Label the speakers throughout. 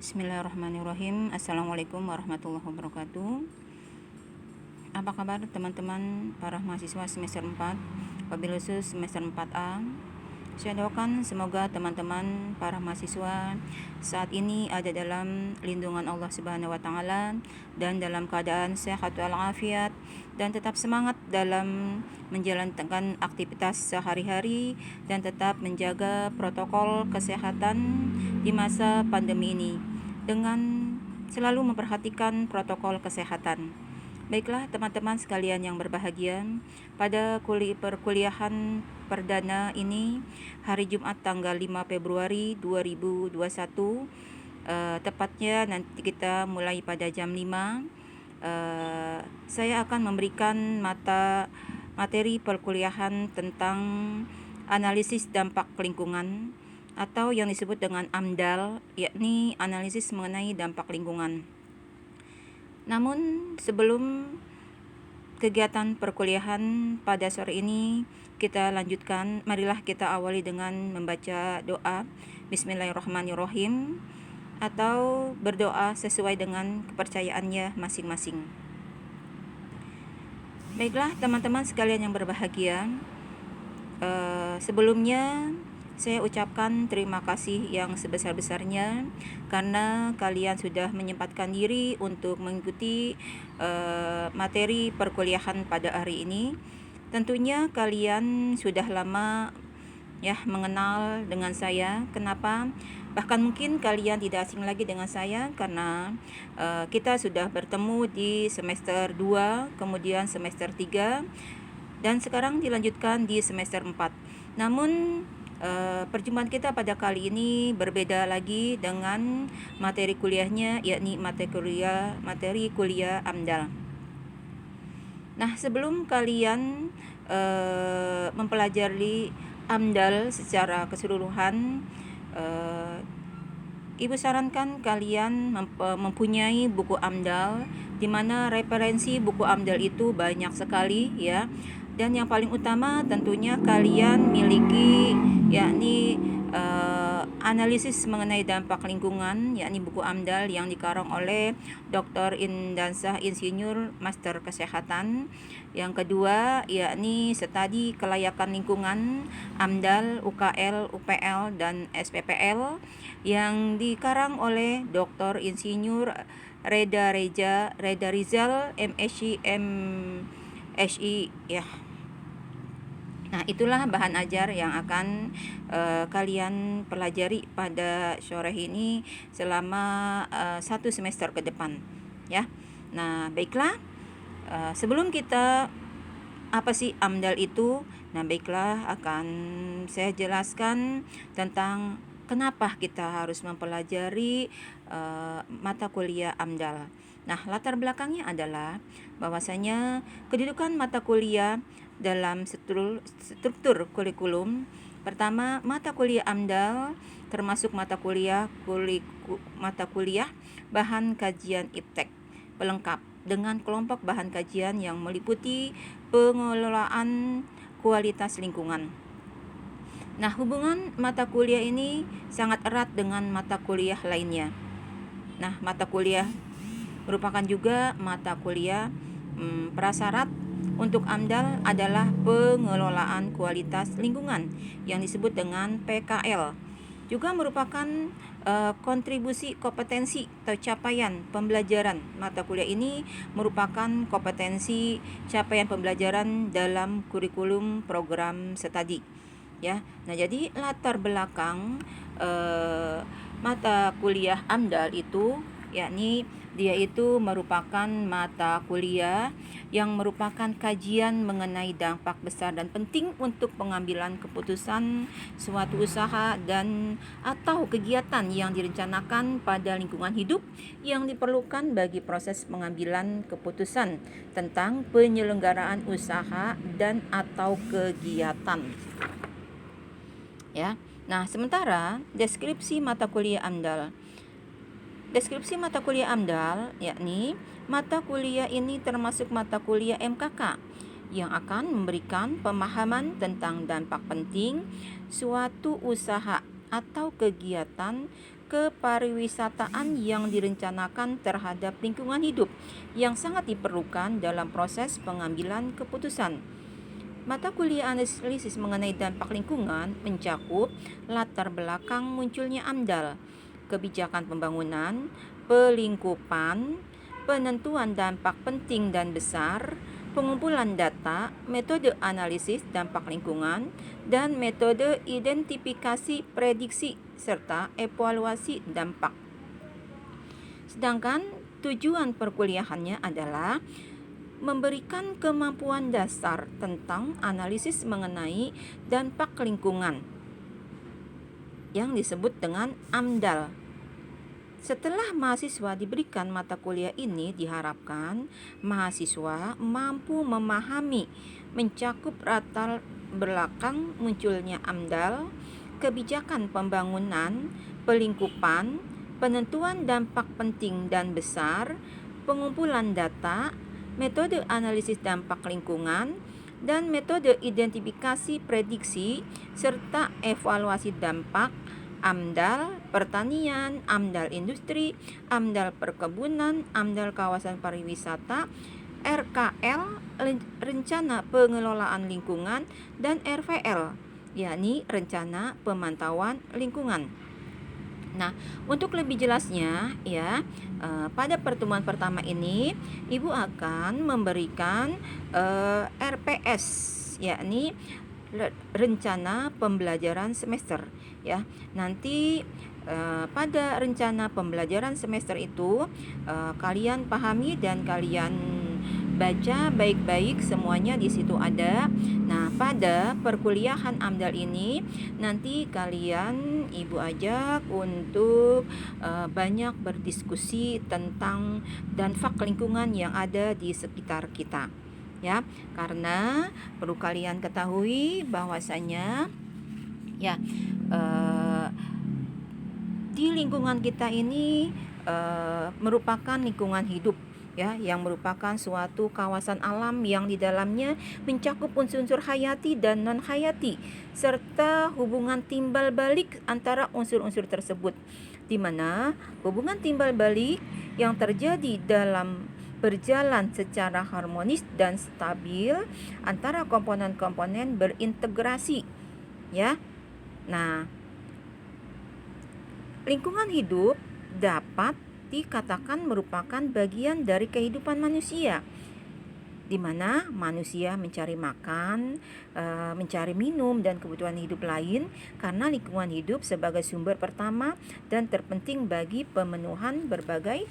Speaker 1: Bismillahirrahmanirrahim. Assalamualaikum warahmatullahi wabarakatuh. Apa kabar teman-teman para mahasiswa semester 4, wabil khusus semester 4A? Saya doakan semoga teman-teman para mahasiswa saat ini ada dalam lindungan Allah Subhanahu wa taala dan dalam keadaan sehat walafiat dan tetap semangat dalam menjalankan aktivitas sehari-hari dan tetap menjaga protokol kesehatan di masa pandemi ini dengan selalu memperhatikan protokol kesehatan. Baiklah teman-teman sekalian yang berbahagia, pada perkuliahan perdana ini hari Jumat tanggal 5 Februari 2021, tepatnya nanti kita mulai pada jam 5, saya akan memberikan materi perkuliahan tentang analisis dampak lingkungan atau yang disebut dengan AMDAL, yakni analisis mengenai dampak lingkungan. Namun sebelum kegiatan perkuliahan pada sore ini kita lanjutkan, marilah kita awali dengan membaca doa Bismillahirrahmanirrahim atau berdoa sesuai dengan kepercayaannya masing-masing. Baiklah teman-teman sekalian yang berbahagia, sebelumnya saya ucapkan terima kasih yang sebesar-besarnya karena kalian sudah menyempatkan diri untuk mengikuti materi perkuliahan pada hari ini. Tentunya kalian sudah lama mengenal dengan saya. Kenapa? Bahkan mungkin kalian tidak asing lagi dengan saya karena kita sudah bertemu di semester 2, kemudian semester 3, dan sekarang dilanjutkan di semester 4. Namun perjumpaan kita pada kali ini berbeda lagi dengan materi kuliahnya, yakni materi kuliah AMDAL. Nah, sebelum kalian mempelajari AMDAL secara keseluruhan, Ibu sarankan kalian mempunyai buku AMDAL, di mana referensi buku AMDAL itu banyak sekali ya. Dan yang paling utama tentunya kalian miliki yakni analisis mengenai dampak lingkungan, yakni buku AMDAL yang dikarang oleh Dr. Indansah Insinyur Master Kesehatan. Yang kedua yakni studi kelayakan lingkungan AMDAL, UKL, UPL dan SPPL yang dikarang oleh Dr. Insinyur Reda Rizal MSc MSI ya. Nah, itulah bahan ajar yang akan kalian pelajari pada sore ini selama 1 semester ke depan ya. Nah, baiklah, sebelum kita apa sih AMDAL itu? Nah, baiklah, akan saya jelaskan tentang kenapa kita harus mempelajari mata kuliah AMDAL. Nah, latar belakangnya adalah bahwasanya kedudukan mata kuliah dalam struktur kurikulum. Pertama, mata kuliah AMDAL termasuk mata kuliah bahan kajian IPTEK pelengkap dengan kelompok bahan kajian yang meliputi pengelolaan kualitas lingkungan. Nah, hubungan mata kuliah ini sangat erat dengan mata kuliah lainnya. Nah, mata kuliah merupakan juga mata kuliah prasyarat untuk AMDAL adalah pengelolaan kualitas lingkungan yang disebut dengan PKL. Juga merupakan kontribusi kompetensi atau capaian pembelajaran. Mata kuliah ini merupakan kompetensi capaian pembelajaran dalam kurikulum program studi ya. Nah, jadi latar belakang mata kuliah AMDAL itu yakni dia itu merupakan mata kuliah yang merupakan kajian mengenai dampak besar dan penting untuk pengambilan keputusan suatu usaha dan atau kegiatan yang direncanakan pada lingkungan hidup yang diperlukan bagi proses pengambilan keputusan tentang penyelenggaraan usaha dan atau kegiatan. Ya. Nah, sementara deskripsi mata kuliah AMDAL. Deskripsi mata kuliah AMDAL yakni mata kuliah ini termasuk mata kuliah MKK yang akan memberikan pemahaman tentang dampak penting suatu usaha atau kegiatan kepariwisataan yang direncanakan terhadap lingkungan hidup yang sangat diperlukan dalam proses pengambilan keputusan. Mata kuliah analisis mengenai dampak lingkungan mencakup latar belakang munculnya AMDAL, kebijakan pembangunan, pelingkupan, penentuan dampak penting dan besar, pengumpulan data, metode analisis dampak lingkungan, dan metode identifikasi prediksi serta evaluasi dampak. Sedangkan tujuan perkuliahannya adalah memberikan kemampuan dasar tentang analisis mengenai dampak lingkungan yang disebut dengan AMDAL. Setelah mahasiswa diberikan mata kuliah ini, diharapkan mahasiswa mampu memahami mencakup latar belakang munculnya AMDAL, kebijakan pembangunan, pelingkupan, penentuan dampak penting dan besar, pengumpulan data, metode analisis dampak lingkungan, dan metode identifikasi prediksi serta evaluasi dampak AMDAL pertanian, AMDAL industri, AMDAL perkebunan, AMDAL kawasan pariwisata, RKL rencana pengelolaan lingkungan, dan RVL yakni rencana pemantauan lingkungan. Nah, untuk lebih jelasnya ya, pada pertemuan pertama ini Ibu akan memberikan RPS, yakni rencana pembelajaran semester ya. Nanti pada rencana pembelajaran semester itu kalian pahami dan kalian baca baik-baik, semuanya di situ ada. Nah, pada perkuliahan AMDAL ini nanti kalian Ibu ajak untuk banyak berdiskusi tentang dampak lingkungan yang ada di sekitar kita. Ya, karena perlu kalian ketahui bahwasanya ya di lingkungan kita ini merupakan lingkungan hidup ya, yang merupakan suatu kawasan alam yang di dalamnya mencakup unsur-unsur hayati dan non hayati serta hubungan timbal balik antara unsur-unsur tersebut, di mana hubungan timbal balik yang terjadi dalam berjalan secara harmonis dan stabil antara komponen-komponen berintegrasi ya. Nah, lingkungan hidup dapat dikatakan merupakan bagian dari kehidupan manusia, di mana manusia mencari makan, mencari minum, dan kebutuhan hidup lain karena lingkungan hidup sebagai sumber pertama dan terpenting bagi pemenuhan berbagai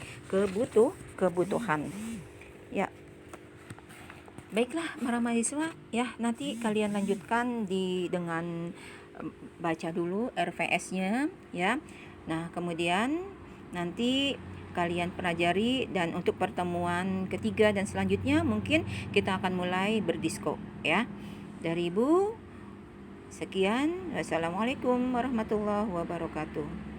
Speaker 1: kebutuhan. Ya, baiklah para mahasiswa ya, nanti kalian lanjutkan dengan baca dulu RVS-nya ya. Nah, kemudian nanti kalian pelajari, dan untuk pertemuan ketiga dan selanjutnya mungkin kita akan mulai berdisko ya. Dari Ibu sekian. Wassalamualaikum warahmatullahi wabarakatuh.